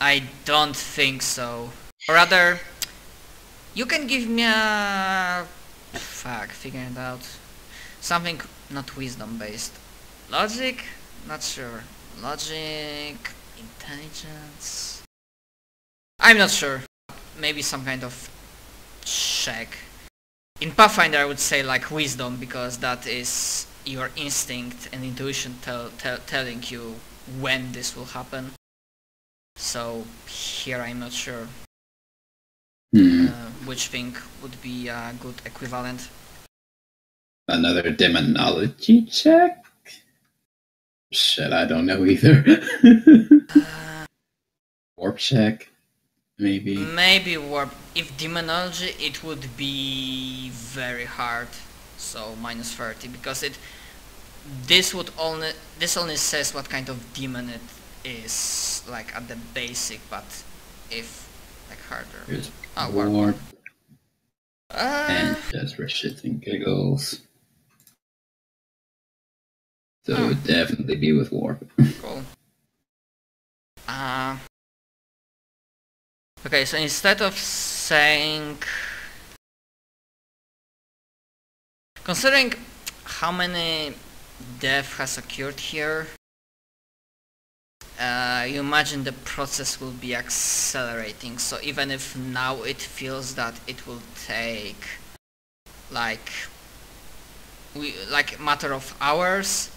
I don't think so. Or rather, you can give me a... Fuck, figure it out. Something not wisdom based. Logic? Not sure. Logic... Intelligence... I'm not sure. Maybe some kind of check. In Pathfinder I would say like wisdom, because that is your instinct and intuition telling you when this will happen. So here I'm not sure which thing would be a good equivalent. Another demonology check? Shit, I don't know either. Warp check? Maybe. Maybe warp. If demonology, it would be very hard. So minus 30, because this only says what kind of demon it is, like at the basic, but if like harder. Here's Warp. warp. And just for shits and giggles. So it would definitely be with warp. Cool. Okay, so instead of saying... Considering how many death has occurred here, you imagine the process will be accelerating, so even if now it feels that it will take like matter of hours,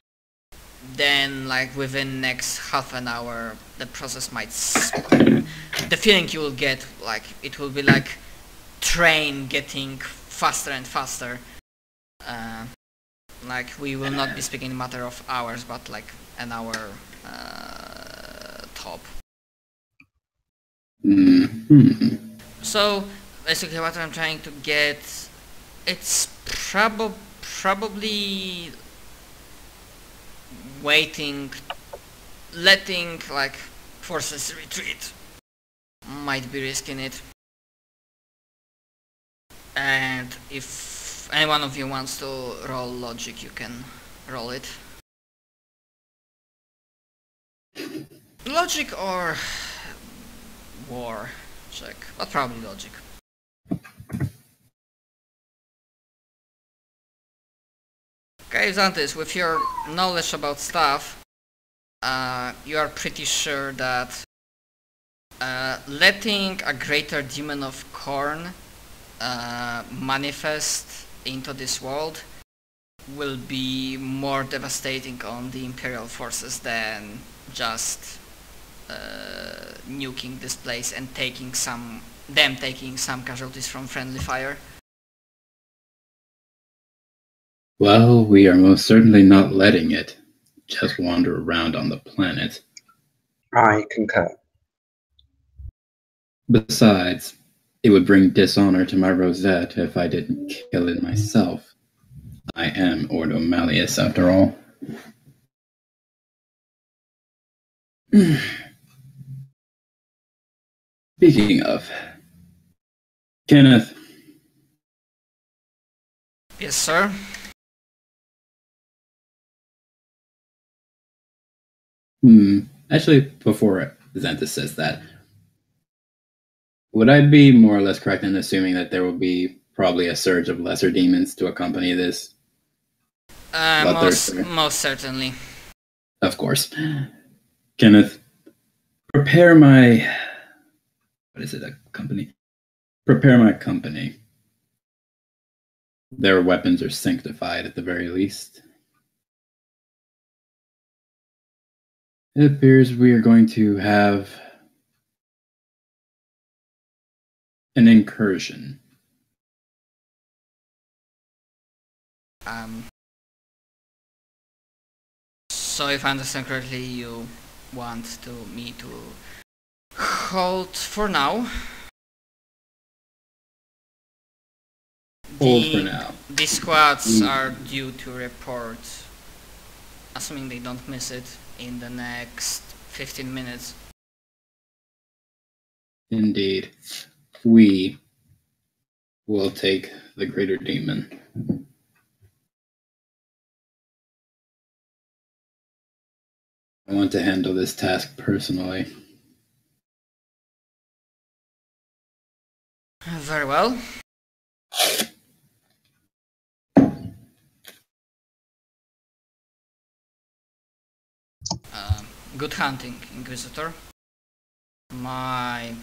then like within next half an hour the process might the feeling you will get, like it will be like train getting faster and faster. Like we will not be speaking in matter of hours, but like an hour top. So basically what I'm trying to get, it's probably letting like forces retreat might be risking it. And if any one of you wants to roll logic, you can roll it. Logic or war check, but probably logic. Okay, Xantis, with your knowledge about stuff, you are pretty sure that letting a greater demon of Khorne manifest into this world will be more devastating on the Imperial forces than just nuking this place and taking some casualties from friendly fire. Well, we are most certainly not letting it just wander around on the planet. I concur. Besides, it would bring dishonor to my Rosette if I didn't kill it myself. I am Ordo Malleus, after all. Speaking of, Kenneth. Yes, sir. Actually, before Xanthus says that, would I be more or less correct in assuming that there will be probably a surge of lesser demons to accompany this? Most certainly. Of course. Kenneth, prepare my... What is it, a company? Prepare my company. Their weapons are sanctified at the very least. It appears we are going to have an incursion. So if I understand correctly, you want me to hold for now. Hold for now. The squads are due to report, assuming they don't miss it, in the next 15 minutes. Indeed. We will take the greater demon. I want to handle this task personally. Very well. Good hunting, Inquisitor. My...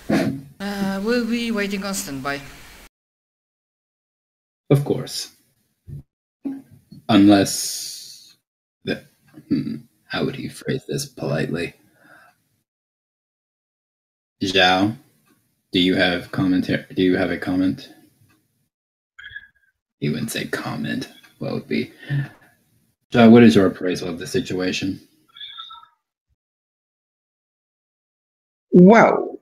will be waiting on standby. Of course. Unless... how would he phrase this politely? Zhao, do you have commentary? Do you have a comment? He wouldn't say comment. What would be? Zhao, what is your appraisal of the situation? Well,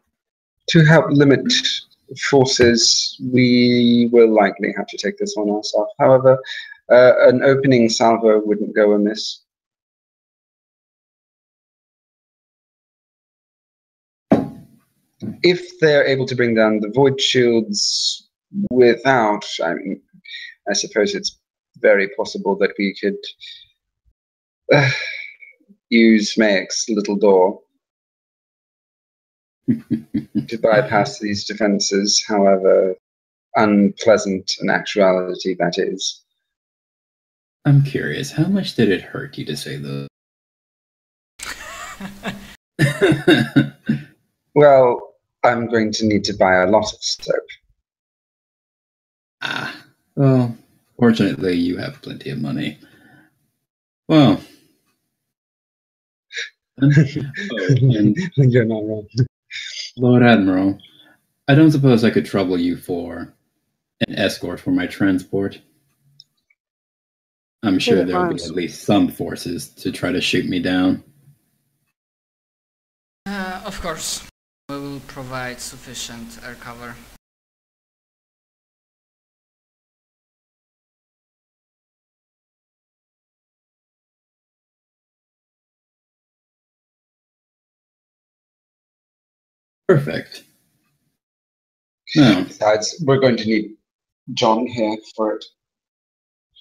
to help limit forces, we will likely have to take this one ourselves. However, an opening salvo wouldn't go amiss. If they're able to bring down the void shields without, I suppose it's very possible that we could use Mayek's little door to bypass these defenses, however unpleasant in actuality that is. I'm curious, how much did it hurt you to say those? Well, I'm going to need to buy a lot of soap. Well, fortunately, you have plenty of money. Well. And You're not wrong. Lord Admiral, I don't suppose I could trouble you for an escort for my transport. I'm sure there will be at least some forces to try to shoot me down. Of course. We will provide sufficient air cover. Perfect. No. Besides, we're going to need John here for it.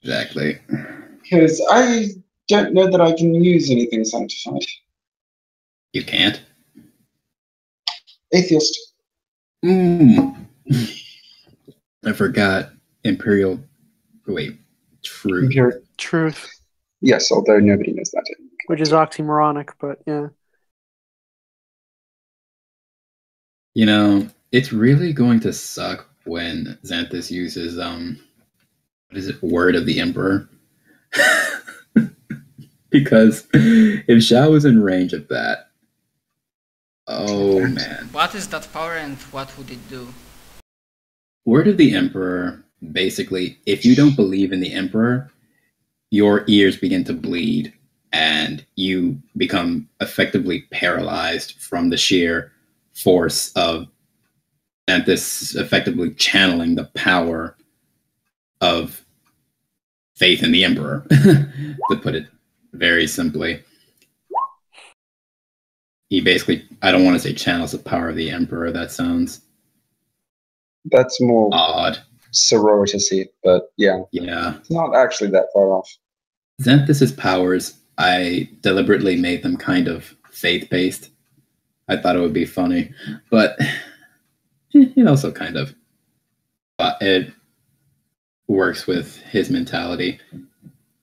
Exactly. Because I don't know that I can use anything sanctified. You can't? Atheist. I forgot Imperial... Wait. Truth. Yes, although nobody knows that. Which is oxymoronic, but yeah. You know, it's really going to suck when Xanthus uses, what is it, Word of the Emperor? Because if Xiao was in range of that, oh man. What is that power and what would it do? Word of the Emperor, basically, if you don't believe in the Emperor, your ears begin to bleed and you become effectively paralyzed from the sheer force of Xanthus effectively channeling the power of faith in the Emperor, to put it very simply. He basically, I don't want to say channels the power of the Emperor, that sounds... That's more odd. Sorority, but yeah. Yeah. It's not actually that far off. Xanthus's powers, I deliberately made them kind of faith-based. I thought it would be funny, but it also kind of... it works with his mentality.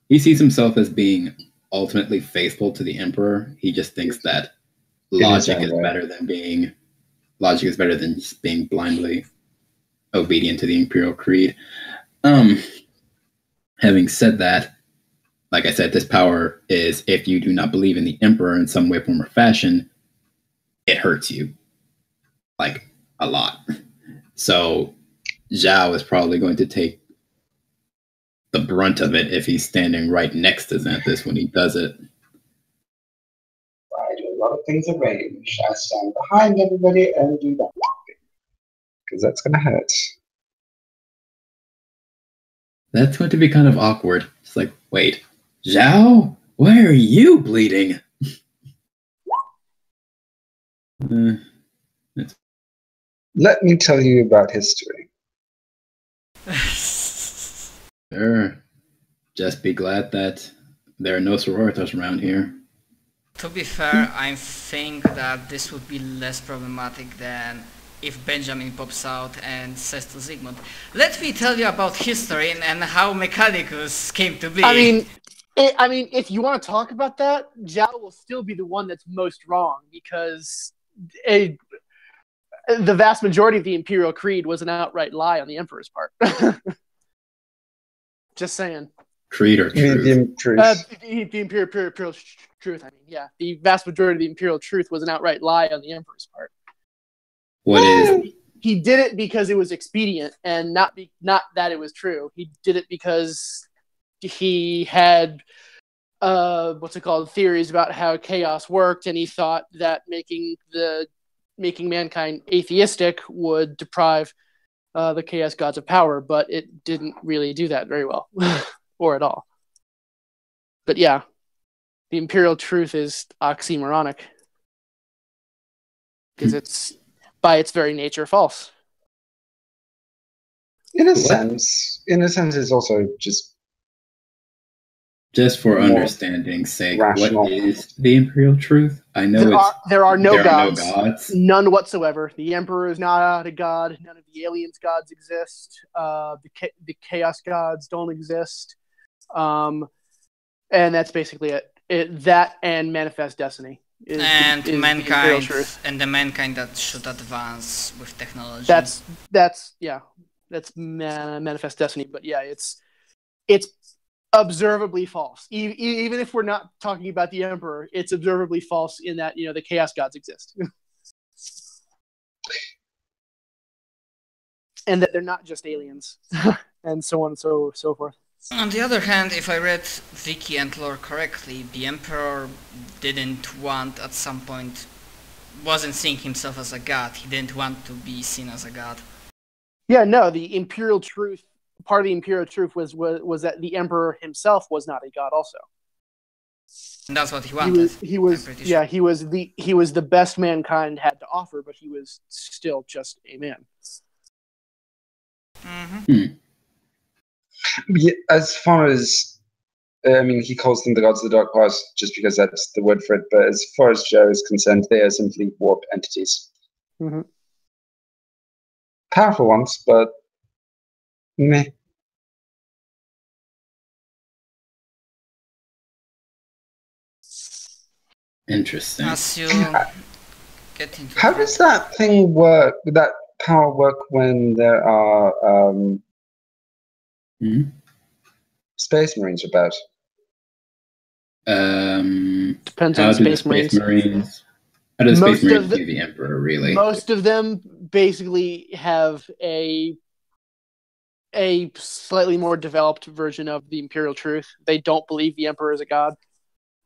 He sees himself as being ultimately faithful to the Emperor. He just thinks that logic is better than just being blindly obedient to the Imperial Creed. Having said that, like I said, this power is, if you do not believe in the Emperor in some way, form, or fashion, it hurts you. Like, a lot. So, Zhao is probably going to take the brunt of it if he's standing right next to Xanthus when he does it. I do a lot of things arranged. I stand behind everybody and do that. Because that's going to hurt. That's going to be kind of awkward. It's like, wait, Zhao? Why are you bleeding? Let me tell you about history. Sure. Just be glad that there are no sororitas around here. To be fair, I think that this would be less problematic than if Benjamin pops out and says to Zygmunt, "Let me tell you about history and how Mechanicus came to be." I mean, if you want to talk about that, Zhao will still be the one that's most wrong because the vast majority of the Imperial Creed was an outright lie on the Emperor's part. Just saying. Creed or truth? The Imperial Truth. I mean, yeah, the vast majority of the Imperial Truth was an outright lie on the Emperor's part. What is? He did it because it was expedient, and not that it was true. He did it because he had theories about how chaos worked, and he thought that making mankind atheistic would deprive the chaos gods of power, but it didn't really do that very well, or at all. But yeah, the Imperial Truth is oxymoronic because it's by its very nature false. In a sense, it's also just for understanding's sake, rational. What is the Imperial Truth? I know there are no gods. No gods. None whatsoever. The Emperor is not a god. None of the aliens' gods exist. The Chaos gods don't exist. And that's basically it. That and manifest destiny. And is mankind, the truth. and the mankind that should advance with technology. That's manifest destiny. But yeah, it's observably false. Even if we're not talking about the Emperor, it's observably false in that the Chaos gods exist, and that they're not just aliens, and so on and so forth. On the other hand, if I read Wiki and lore correctly, the Emperor at some point, wasn't seeing himself as a god. He didn't want to be seen as a god. Yeah, no, the Imperial Truth, part of the Imperial Truth was that the Emperor himself was not a god also. And that's what he wanted. He was the best mankind had to offer, but he was still just a man. Mm-hmm. Yeah, as far as he calls them the gods of the dark past just because that's the word for it, but as far as Joe is concerned, they are simply warp entities. Mm-hmm. Powerful ones, but meh. Interesting. As you get into how does that thing work? That power work when there are Space Marines about? Depends on Space Marines. How does Space Marines do the Emperor, really? Most of them basically have a slightly more developed version of the Imperial Truth. They don't believe the Emperor is a god.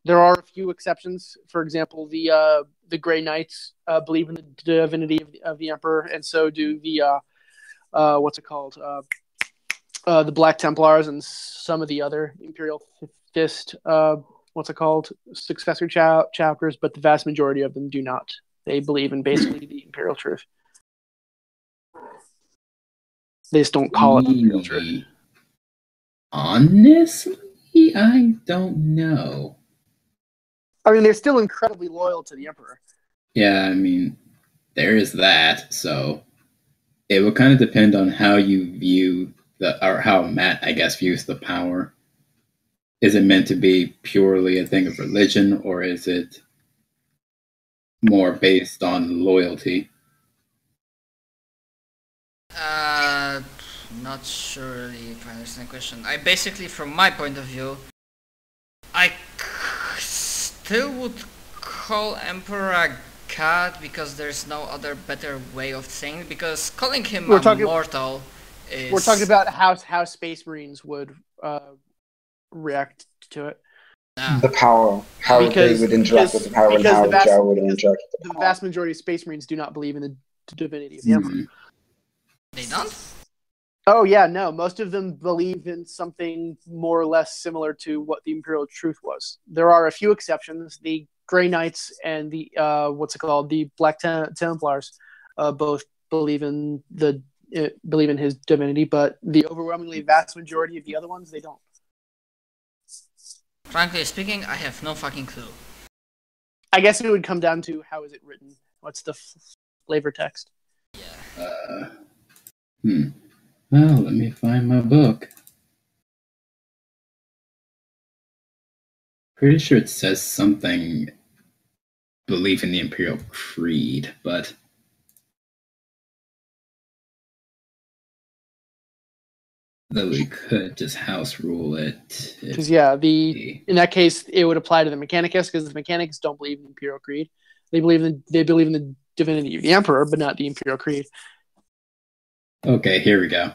There are a few exceptions. For example, the Grey Knights believe in the divinity of the Emperor, and so do the the Black Templars and some of the other Imperial Fist successor chapters, but the vast majority of them do not. They believe in basically the Imperial Truth. They just don't call it the Imperial Truth. Honestly, I don't know. I mean, they're still incredibly loyal to the Emperor. Yeah, I mean, there is that. So it would kind of depend on how you view or how Matt, I guess, views the power. Is it meant to be purely a thing of religion, or is it more based on loyalty? Not sure if I understand the question. I basically, from my point of view, I still would call Emperor a god because there's no other better way of saying it, because calling him immortal is... We're talking about how Space Marines would react to it. The power. How they would interact with the power and how Zhao would interact with the power. The vast majority of Space Marines do not believe in the divinity of the Emperor. They don't? Oh, yeah, no. Most of them believe in something more or less similar to what the Imperial Truth was. There are a few exceptions. The Grey Knights and the the Black Templars both believe in his divinity, but the overwhelmingly vast majority of the other ones, they don't. Frankly speaking, I have no fucking clue. I guess it would come down to how is it written. What's the flavor text? Yeah. Well, let me find my book. Pretty sure it says something belief in the Imperial Creed, but though we could just house rule it. Because in that case, it would apply to the Mechanicus, because the Mechanicus don't believe in the Imperial Creed. They believe in the divinity of the Emperor, but not the Imperial Creed. Okay, here we go.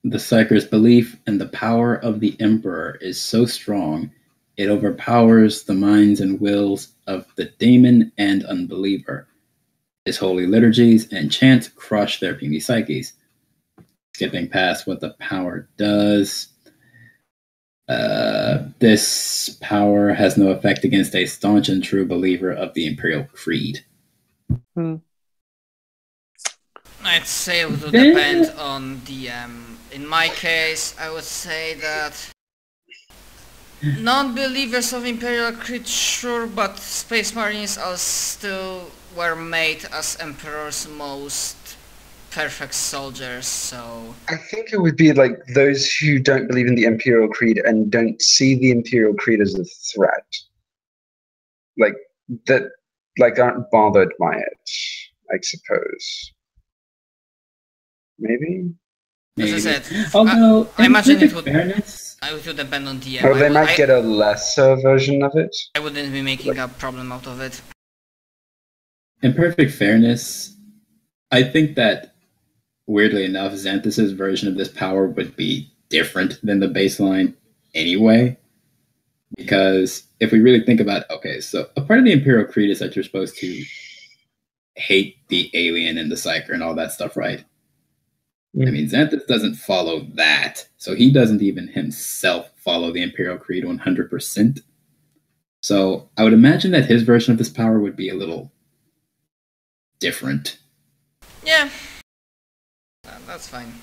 The Psyker's belief in the power of the Emperor is so strong, it overpowers the minds and wills of the daemon and unbeliever. His holy liturgies and chants crush their puny psyches. Skipping past what the power does. This power has no effect against a staunch and true believer of the Imperial Creed. I'd say it would depend on the in my case, I would say that non-believers of Imperial Creed, sure, but Space Marines are still were made as Emperor's most perfect soldiers, so... I think it would be like those who don't believe in the Imperial Creed and don't see the Imperial Creed as a threat. Like, that, like, aren't bothered by it, I suppose. Maybe? As I said, although, I imagine it would, fairness, it would depend on DM. Or they might get a lesser version of it. I wouldn't be making a problem out of it. In perfect fairness, I think that, weirdly enough, Xanthus's version of this power would be different than the baseline anyway. Because if we really think about, okay, so a part of the Imperial Creed is that you're supposed to hate the alien and the Psyker and all that stuff, right? I mean, Xanthus doesn't follow that. So he doesn't even himself follow the Imperial Creed 100%. So I would imagine that his version of this power would be a little different. Yeah. That's fine.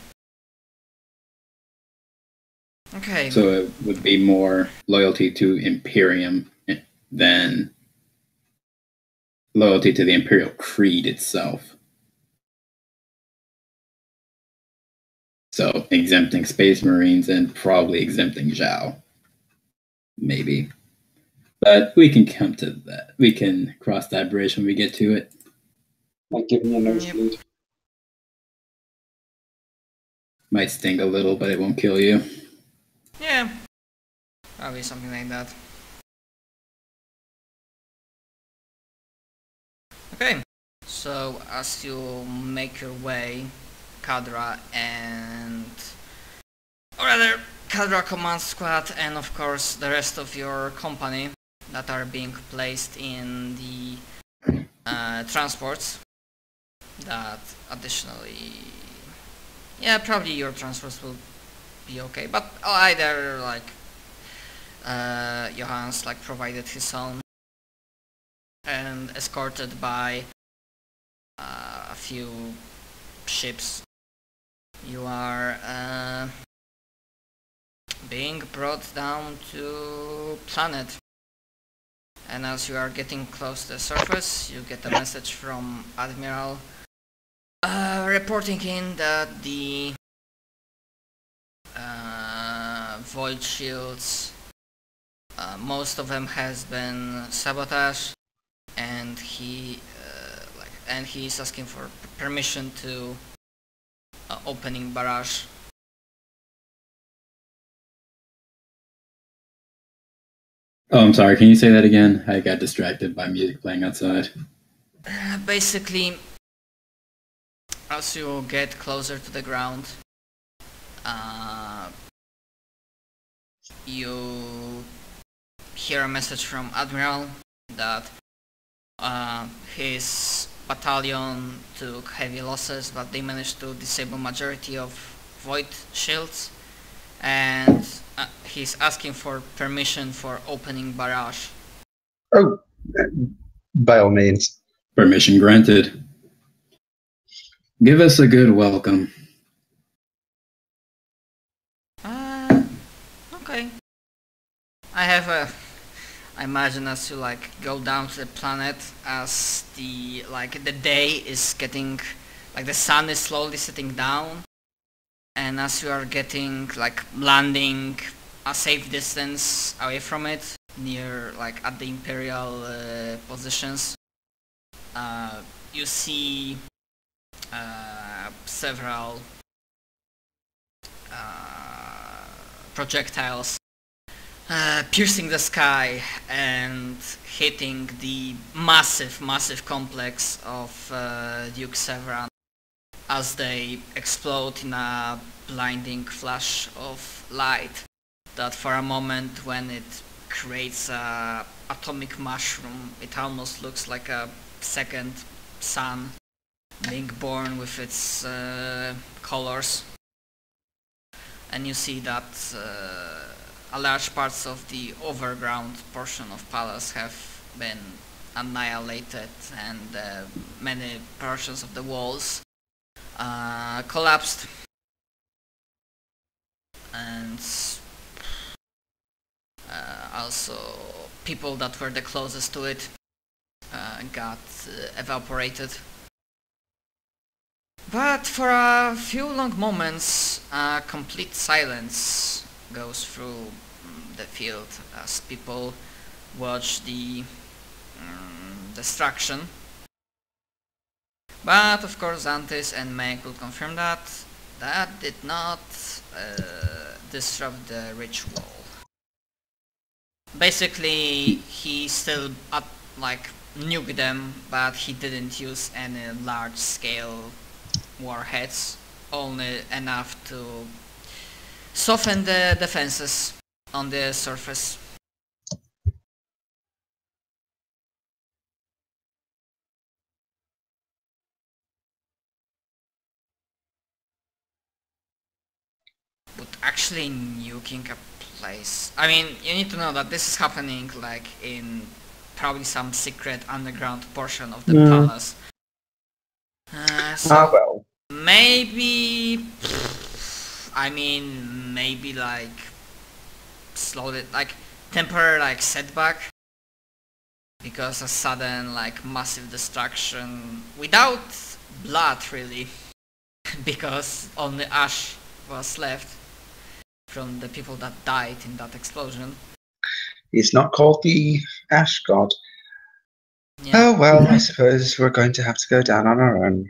Okay. So it would be more loyalty to Imperium than loyalty to the Imperial Creed itself. So exempting Space Marines and probably exempting Zhao. Maybe. But we can come to that. We can cross that bridge when we get to it. Like giving you a nosebleed. Might sting a little, but it won't kill you. Yeah. Probably something like that. Okay. So as you make your way, Kadra and... or rather, Kadra Command Squad and of course the rest of your company that are being placed in the transports that additionally... yeah, probably your transports will be okay, but either like Johannes like provided his own and escorted by a few ships. You are being brought down to planet, and as you are getting close to the surface, you get a message from Admiral reporting in that the void shields, most of them has been sabotaged, and he is asking for permission to opening barrage. Oh, I'm sorry, can you say that again? I got distracted by music playing outside. Basically, as you get closer to the ground, you hear a message from Admiral that his battalion took heavy losses, but they managed to disable majority of void shields, and he's asking for permission for opening barrage. Oh, by all means. Permission granted. Give us a good welcome. Okay. I I imagine as you like go down to the planet, as the day is getting, like the sun is slowly setting down, and as you are getting like landing a safe distance away from it, near like at the Imperial positions, you see several projectiles piercing the sky and hitting the massive complex of Duke Severan as they explode in a blinding flash of light that for a moment, when it creates a atomic mushroom, it almost looks like a second sun being born with its colors. And you see that a large parts of the overground portion of Palace have been annihilated, and many portions of the walls collapsed, and also people that were the closest to it got evaporated. But for a few long moments, complete silence goes through the field as people watch the destruction. But of course Antis and May could confirm that that did not disrupt the ritual. Basically, he still nuked them, but he didn't use any large-scale warheads, only enough to soften the defenses on the surface. But actually nuking a place, I mean, you need to know that this is happening like in probably some secret underground portion of the palace. So well. maybe, I mean, maybe like slowly, like temporary like setback, because a sudden like massive destruction without blood really, because only ash was left from the people that died in that explosion. He's not called the Ash God. Yeah. Oh well, I suppose we're going to have to go down on our own.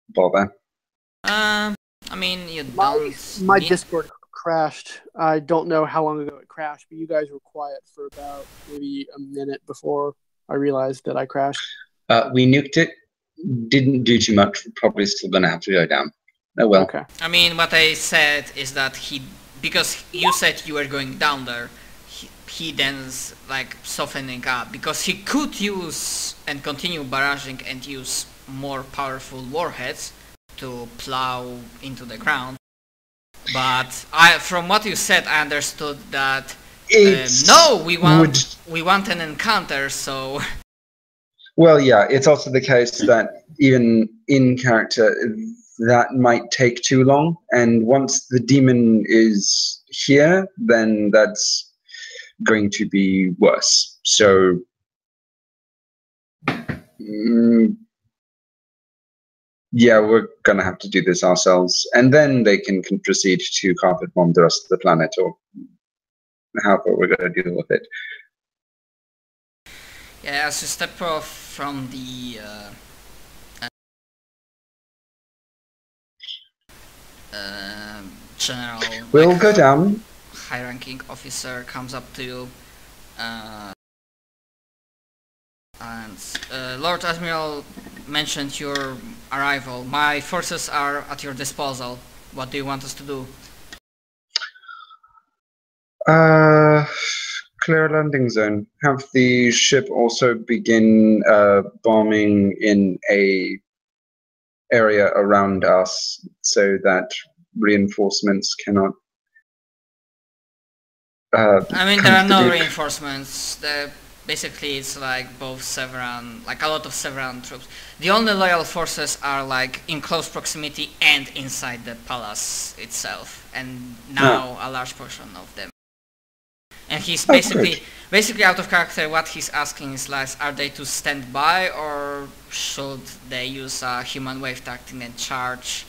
Bother. I mean, you don't. My Discord crashed. I don't know how long ago it crashed, but you guys were quiet for about maybe a minute before I realized that I crashed. We nuked it. Didn't do too much. We're probably still going to have to go down. Oh well. Okay. I mean, what I said is that because you said you were going down there, he then's like softening up, because he could use and continue barraging and use more powerful warheads to plow into the ground. But from what you said, I understood that no, we want an encounter, so. Well, yeah, it's also the case that even in character, that might take too long, and once the demon is here, then that's going to be worse. So, yeah, we're gonna have to do this ourselves, and then they can proceed to carpet bomb the rest of the planet, or however we're gonna deal with it. Yeah, as you step off from the general, We'll go down. high-ranking officer comes up to you, and Lord Admiral mentioned your arrival. My forces are at your disposal. What do you want us to do? Clear a landing zone. Have the ship also begin bombing in a area around us, so that reinforcements cannot. I mean, there are no reinforcements. Basically, it's like both Severan, like a lot of Severan troops. The only loyal forces are like in close proximity and inside the palace itself, and now a large portion of them. And he's basically Basically, out of character, what he's asking is like, are they to stand by, or should they use a human wave tactic and charge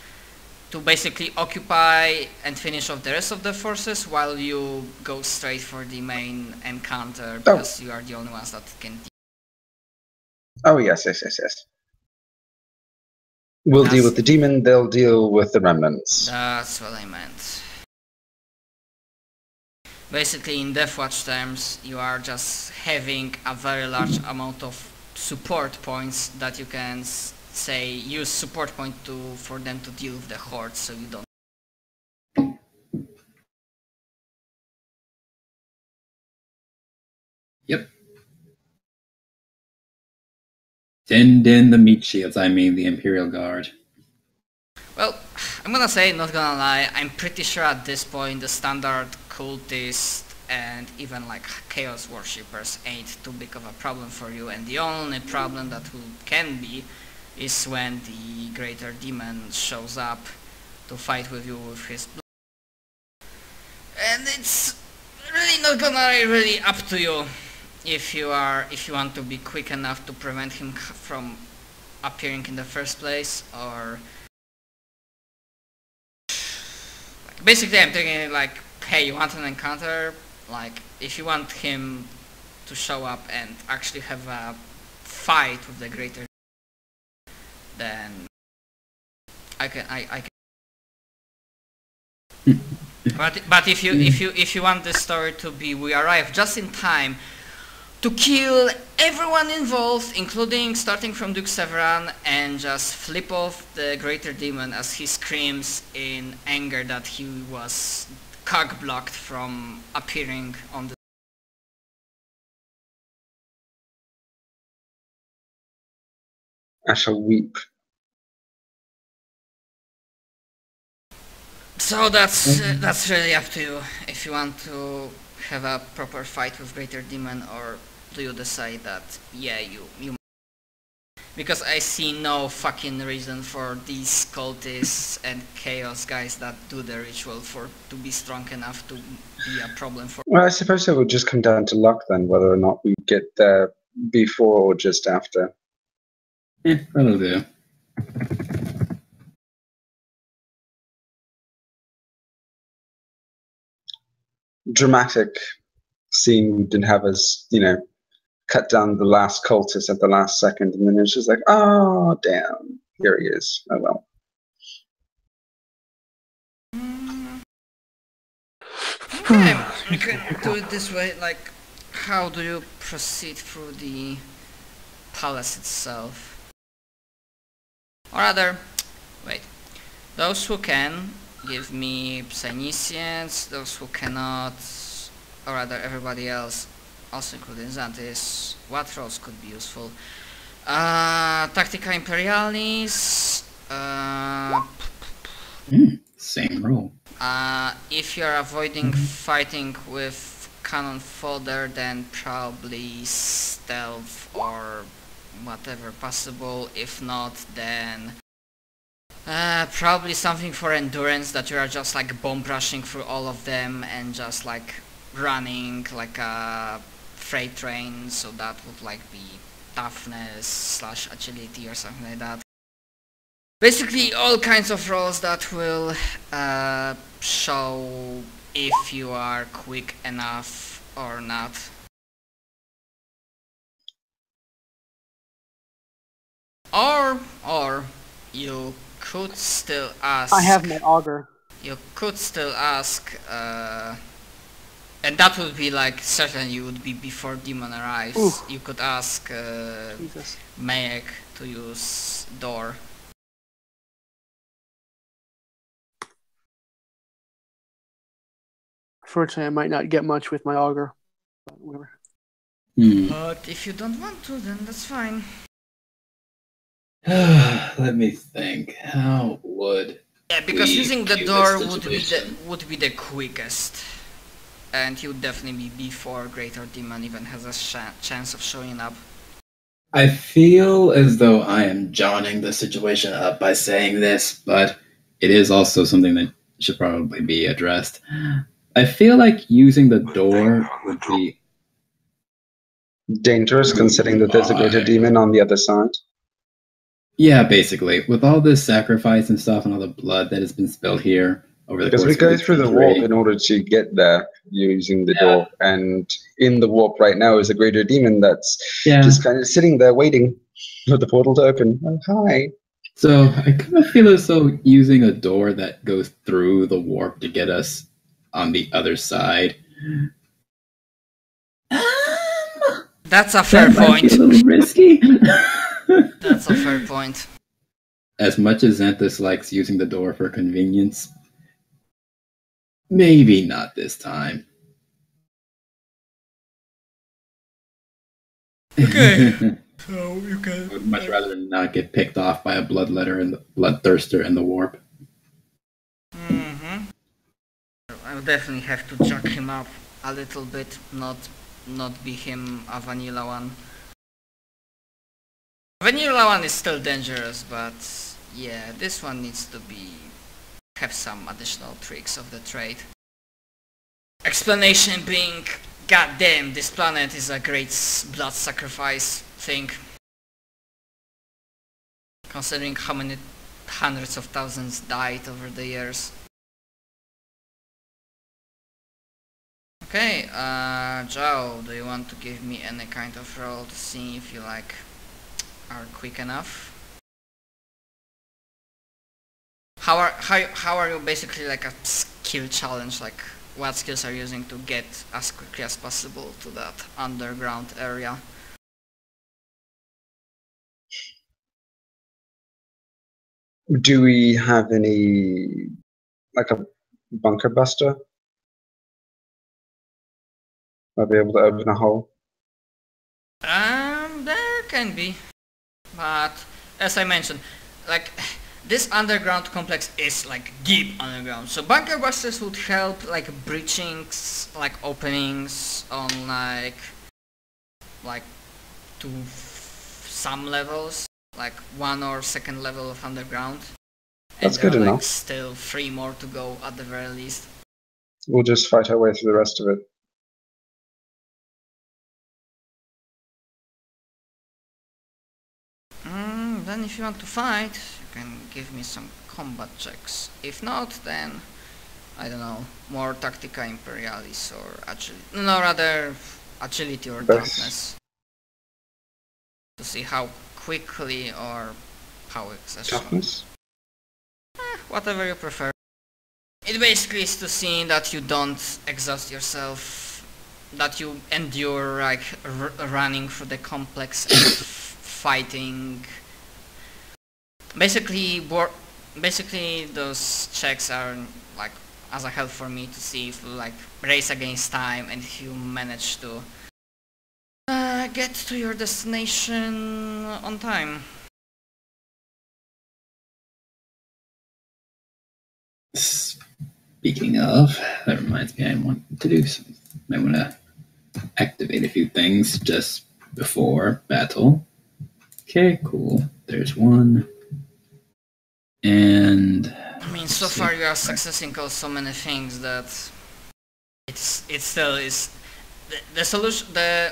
to basically occupy and finish off the rest of the forces while you go straight for the main encounter, because you are the only ones that can. Oh, yes. We'll deal with the demon, they'll deal with the remnants. That's what I meant. Basically, in Deathwatch terms, you are just having a very large amount of support points that you can say use support point for them to deal with the horde, so you don't. Yep. Send in the meat shields, I mean the Imperial Guard. Well, I'm gonna say, not gonna lie, I'm pretty sure at this point the standard cultist and even like chaos worshippers ain't too big of a problem for you, and the only problem that can be is when the greater demon shows up to fight with you with his blood. And it's really not gonna really up to you if you want to be quick enough to prevent him from appearing in the first place, or basically I'm thinking like, hey, you want an encounter? Like, if you want him to show up and actually have a fight with the greater, then I can. But if you want the story to be, we arrive just in time to kill everyone involved, including starting from Duke Severan, and just flip off the greater demon as he screams in anger that he was cock-blocked from appearing on the. I shall weep. So that's really up to you if you want to have a proper fight with greater demon, or do you decide that yeah you because I see no fucking reason for these cultists and chaos guys that do the ritual to be strong enough to be a problem for. Well, I suppose it would just come down to luck then, whether or not we get there before or just after. Yeah, that'll do. Dramatic scene we didn't have us, cut down the last cultist at the last second, and then it's just like, oh, damn, here he is. Oh, well. Okay, we can do it this way, like, how do you proceed through the palace itself? Or rather, wait, those who can, give me Psynicians, those who cannot, or rather everybody else, also including Xantis, what roles could be useful? Tactica Imperialis, Same role. if you're avoiding fighting with cannon fodder, then probably stealth or whatever possible. If not, then probably something for endurance, that you are just like bomb rushing through all of them and just like running like a freight train, so that would like be toughness / agility or something like that. Basically all kinds of roles that will show if you are quick enough or not. Or you could still ask. I have my auger. You could still ask, and that would be like certainly you would be before demon arrives. Ooh. You could ask Jesus. Mayek to use door. Fortunately, I might not get much with my auger. But whatever. But if you don't want to, then that's fine. Let me think. How would... Yeah, because we using the view door this would be the quickest, and he would definitely be before Greater Demon even has a chance of showing up. I feel as though I am jawing the situation up by saying this, but it is also something that should probably be addressed. I feel like using the door would be Dangerous, considering that there's a greater demon on the other side. Yeah, basically. With all this sacrifice and stuff and all the blood that has been spilled here over the Because course we go of through the century, warp in order to get there using the door. And in the warp right now is a greater demon that's just kind of sitting there waiting for the portal to open. Oh, hi. So I kind of feel as though using a door that goes through the warp to get us on the other side. That's a fair That might point. be a little risky. That's a fair point. As much as Xanthus likes using the door for convenience, maybe not this time. Okay. So you can. I would much rather not get picked off by a bloodletter and the bloodthirster in the warp. Mm-hmm. I would definitely have to jack him up a little bit, not be him a vanilla one. Vanilla one is still dangerous, but yeah, this one needs to have some additional tricks of the trade. Explanation being, goddamn, this planet is a great blood sacrifice thing. Considering how many hundreds of thousands died over the years. Okay, Joe, do you want to give me any kind of roll to see if you are quick enough? How are you basically like a skill challenge? Like, what skills are you using to get as quickly as possible to that underground area? Do we have any, like a bunker buster? I'll be able to open a hole. There can be, but as I mentioned, like this underground complex is like deep underground, so bunker busters would help like breaching like openings on like to some levels, like 1 or 2nd level of underground. That's and good there are, enough. Still 3 more to go at the very least. We'll just fight our way through the rest of it. Then if you want to fight, you can give me some combat checks. If not, then I don't know, more Tactica Imperialis or agility. No, rather agility or toughness. To see how quickly or how excessive. Toughness? Whatever you prefer. It basically is to see that you don't exhaust yourself, that you endure like running through the complex and fighting. Basically those checks are like as a help for me to see if you like race against time and if you manage to get to your destination on time. Speaking of, that reminds me, I want to do some. I want to activate a few things just before battle. Okay, cool. There's one. And I mean, so far you are successing on so many things that it still is the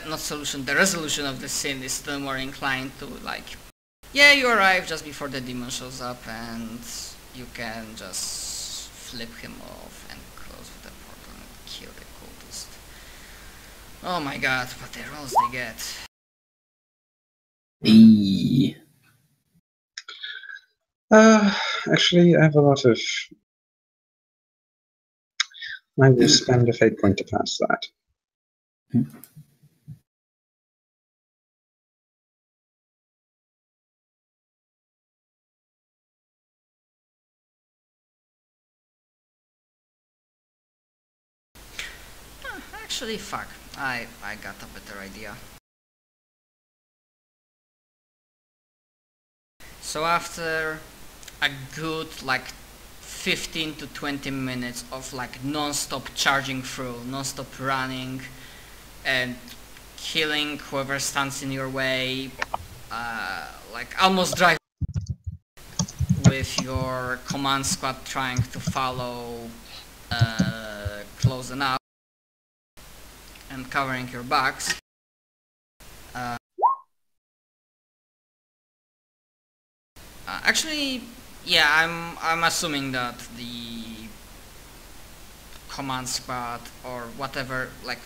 resolution of the sin is still more inclined to like, yeah, you arrive just before the demon shows up and you can just flip him off and close with the portal and kill the cultist. Oh my god, what the rolls they get. Actually, I have a lot of... I will spend a fate point to pass that. Actually, fuck. I got a better idea. So after a good like 15 to 20 minutes of like non-stop charging through, non-stop running and killing whoever stands in your way, like almost drive with your command squad trying to follow close enough and covering your backs, Actually, yeah, I'm assuming that the command squad or whatever, like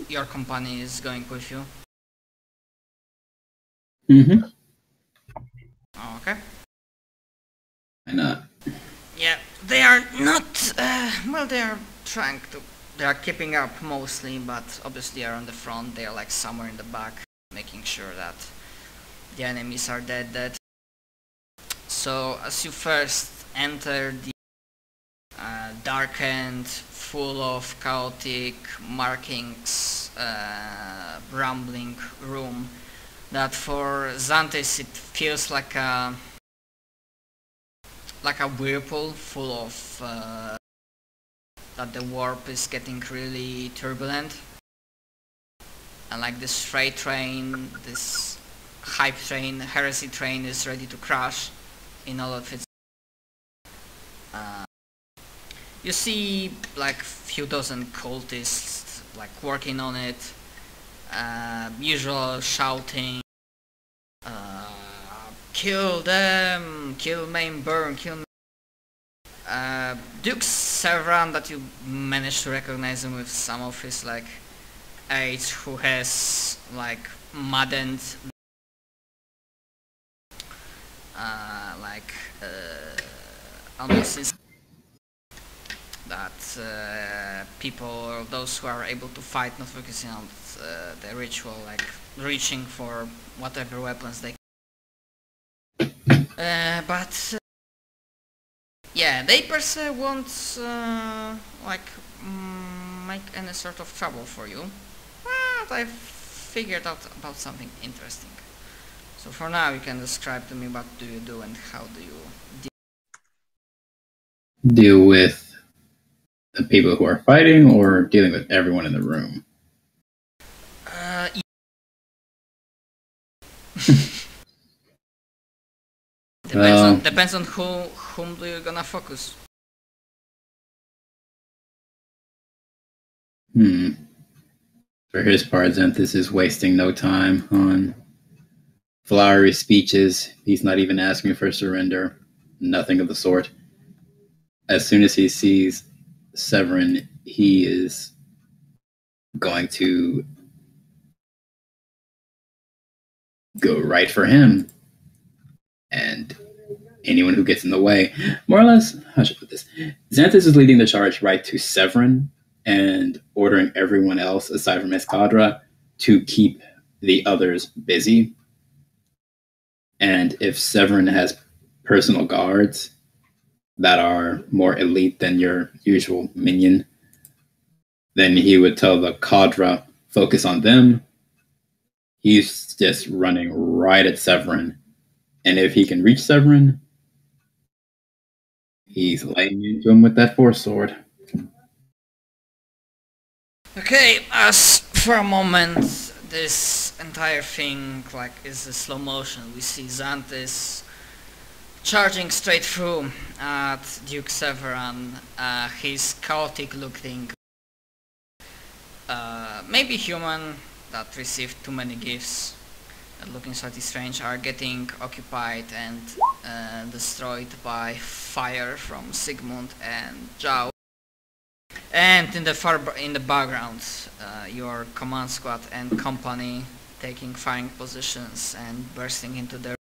your company is going with you. Mm-hmm. Okay. Why not? Yeah, they are not. Well, they are trying to. They are keeping up mostly, but obviously they are on the front. They are like somewhere in the back, making sure that the enemies are dead. So as you first enter the darkened, full of chaotic markings, rambling room, that for Xantis it feels like a whirlpool full of that the warp is getting really turbulent, and like this freight train, this hype train, heresy train is ready to crash in all of its. You see like few dozen cultists like working on it, usual shouting, kill them, kill main burn, kill Duke Severan, that you managed to recognize him with some of his like age, who has like maddened almost that people, or those who are able to fight, not focusing on the ritual, like reaching for whatever weapons they but yeah, they per se won't make any sort of trouble for you, but I've figured out about something interesting. So for now you can describe to me what do you do and how do you Deal with the people who are fighting, or dealing with everyone in the room? Depends on whom do you gonna focus. For his part, Xanthus is wasting no time on flowery speeches. He's not even asking for surrender. Nothing of the sort. As soon as he sees Severin, he is going to go right for him. And anyone who gets in the way, more or less, how should I put this? Xanthus is leading the charge right to Severin and ordering everyone else, aside from Escadra, to keep the others busy. And if Severin has personal guards that are more elite than your usual minion, then he would tell the cadre, focus on them. He's just running right at Severin. And if he can reach Severin, he's laying into him with that force sword. Okay, as for a moment, this entire thing like is a slow motion. We see Xanthus charging straight through at Duke Severan. He's chaotic looking, maybe human, that received too many gifts, looking slightly strange, are getting occupied and destroyed by fire from Sigmund and Zhao. And in the background, your command squad and company taking firing positions and bursting into their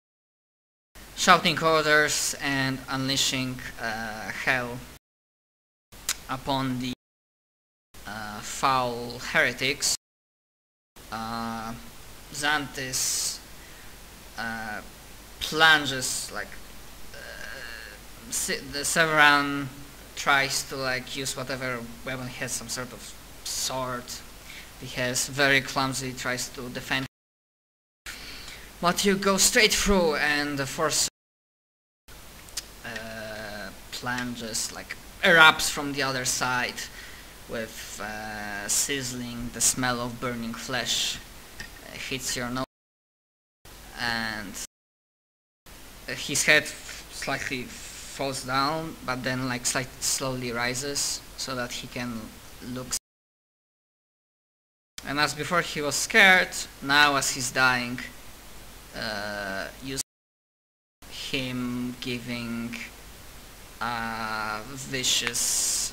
shouting orders and unleashing hell upon the foul heretics. Xanthus plunges like the Severan tries to like use whatever weapon he has, some sort of sword. He has very clumsily tries to defend, but you go straight through and the force plunges, like erupts from the other side with sizzling, the smell of burning flesh hits your nose, and his head slightly falls down, but then like slowly rises so that he can look. And as before he was scared, now as he's dying, him giving a vicious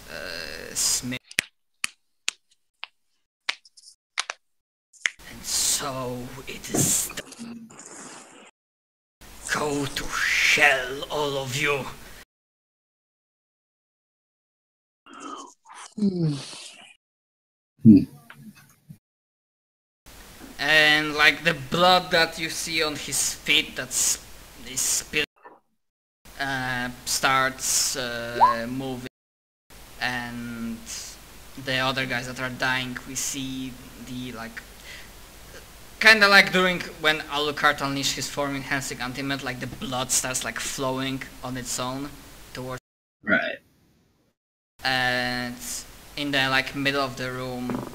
smear. And so it is done. Go to hell, all of you. And like the blood that you see on his feet is spilling, starts moving, and the other guys that are dying, we see the like kinda like during when Alucard unleashed his form enhancing ultimate, like the blood starts like flowing on its own towards. Right. And in the like middle of the room,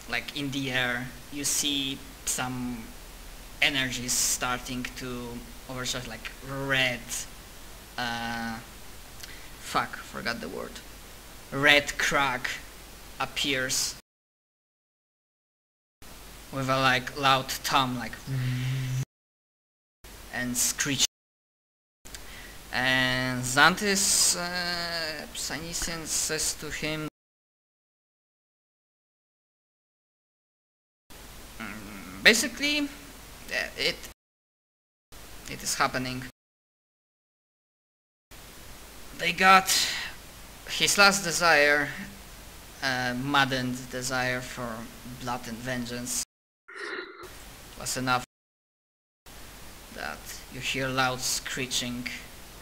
like in the air, you see some energies starting to overshadow, like red. Forgot the word. Red crack appears with a like loud thumb, like, and screech. And Xanthus Psynician says to him, basically, it is happening. They got his last desire, maddened desire for blood and vengeance, was enough that you hear loud screeching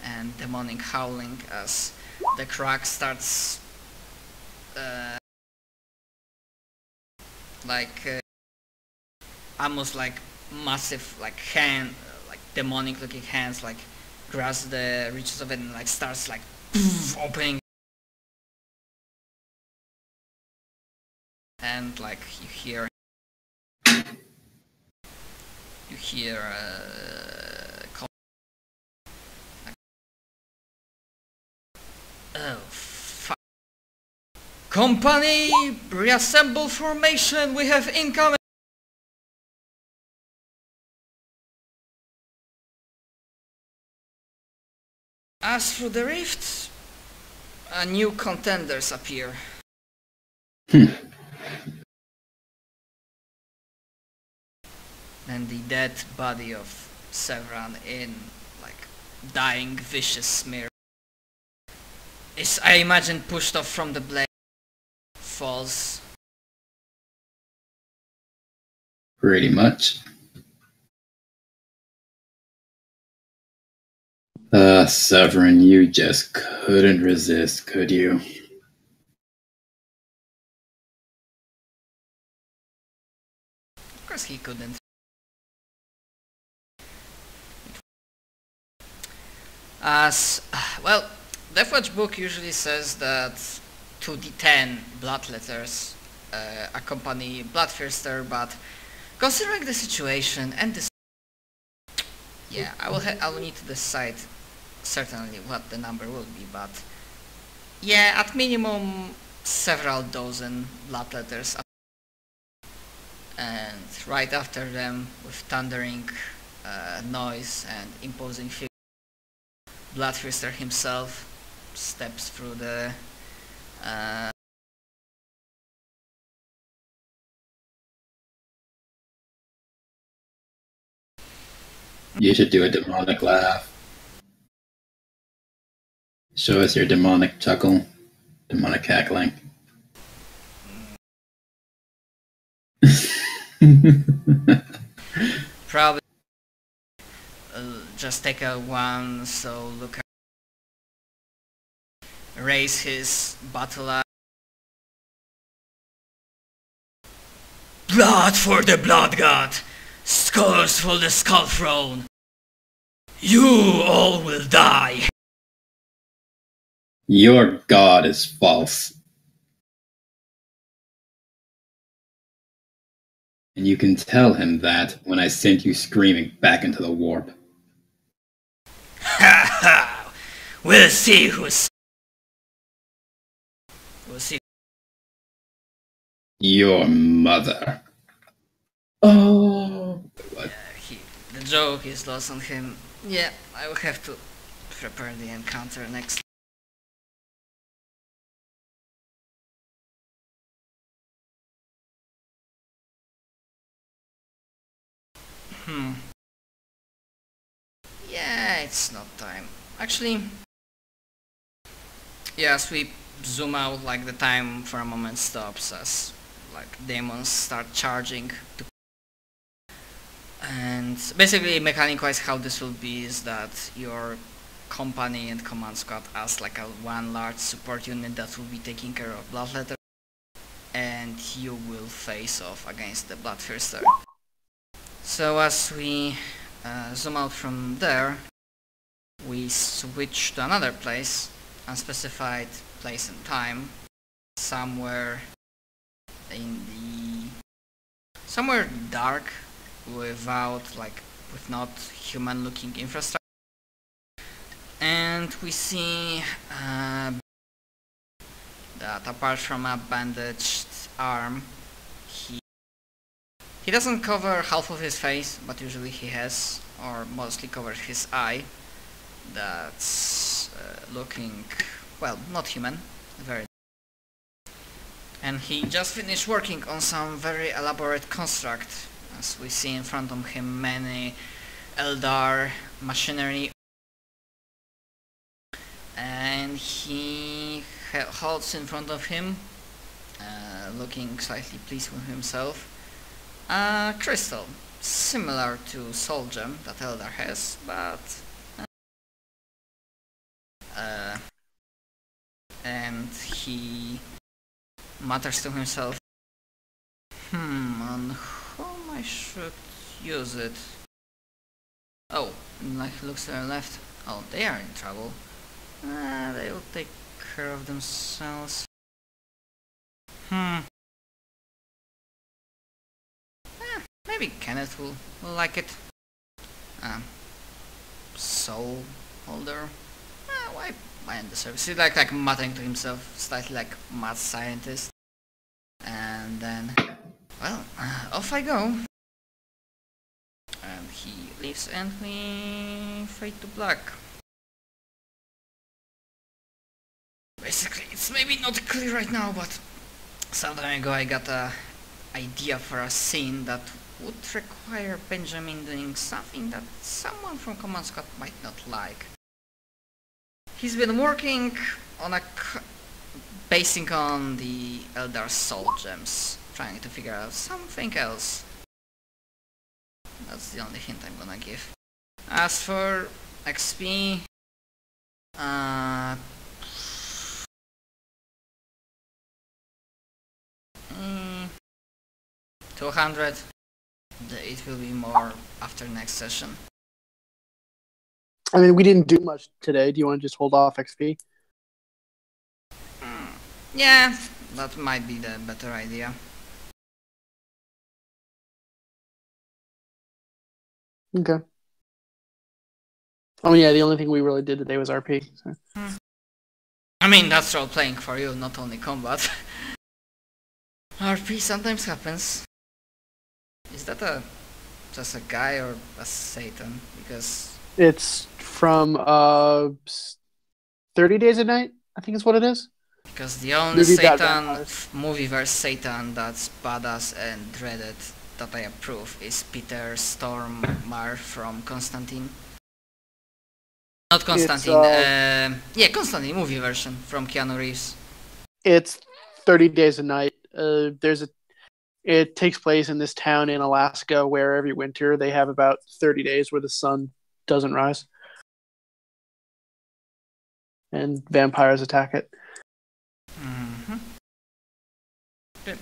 and demonic howling as the crack starts almost like massive like hand, like demonic looking hands like grasp the reaches of it and like starts like opening, and like you hear oh fuck. Company, reassemble formation, we have incoming. As through the rift, new contenders appear. And the dead body of Severan in like dying vicious smear is, I imagine, pushed off from the blade, falls. Pretty much. Severin, you just couldn't resist, could you? Of course he couldn't. As well, Deathwatch book usually says that 2d10 blood letters accompany Bloodthirster, but considering the situation and this, yeah, I will need to decide certainly what the number will be, but yeah, at minimum several dozen blood letters, and right after them, with thundering noise and imposing figure, Bloodthirster himself steps through the You should do a demonic laugh. Show us your demonic chuckle. Demonic cackling. probably just take a one, so look at, raise his battle axe. Blood for the blood god, skulls for the skull throne. You all will die. Your god is false. And you can tell him that when I sent you screaming back into the warp. Ha ha! We'll see who's... We'll see. Your mother. Oh. What? The joke is lost on him. Yeah, I will have to prepare the encounter next. Yeah, it's not time. Actually, yes, we zoom out, like the time for a moment stops as like demons start charging. And basically, mechanic-wise, how this will be is that your company and command squad as like a one large support unit that will be taking care of Bloodletter, and you will face off against the Bloodthirster. So as we zoom out from there, we switch to another place, unspecified place and time, somewhere dark, with not human looking infrastructure. And we see that apart from a bandaged arm, he doesn't cover half of his face, but usually he has, or mostly covers his eye. That's looking, well, not human, very. And he just finished working on some very elaborate construct, as we see in front of him many Eldar machinery. And he holds in front of him, looking slightly pleased with himself, a crystal, similar to Soul Gem that Eldar has, but and he mutters to himself, on whom I should use it? Oh, like looks to the left. Oh, they are in trouble. They will take care of themselves. Maybe Kenneth will like it. Soul holder. Why in the service? He's like muttering to himself, slightly like mad scientist. And then, well, off I go. And he leaves, and we fade to black. Basically, it's maybe not clear right now, but some time ago I got a idea for a scene that would require Benjamin doing something that someone from Command Squad might not like. He's been working on basing on the Eldar Soul Gems, trying to figure out something else. That's the only hint I'm gonna give. As for XP, 200. It will be more after next session. I mean, we didn't do much today. Do you want to just hold off XP? Yeah, that might be the better idea. Okay. Oh yeah, the only thing we really did today was RP. So. I mean, that's role playing for you, not only combat. RP sometimes happens. Is that just a guy or a Satan? Because it's from 30 Days a Night, I think is what it is. Because the only Satan movie-verse Satan that's badass and dreaded that I approve is Peter Stormare from Constantine. Not Constantine, yeah, Constantine movie version from Keanu Reeves. It's 30 Days a Night. It takes place in this town in Alaska where every winter they have about 30 days where the sun doesn't rise. And vampires attack it. Good.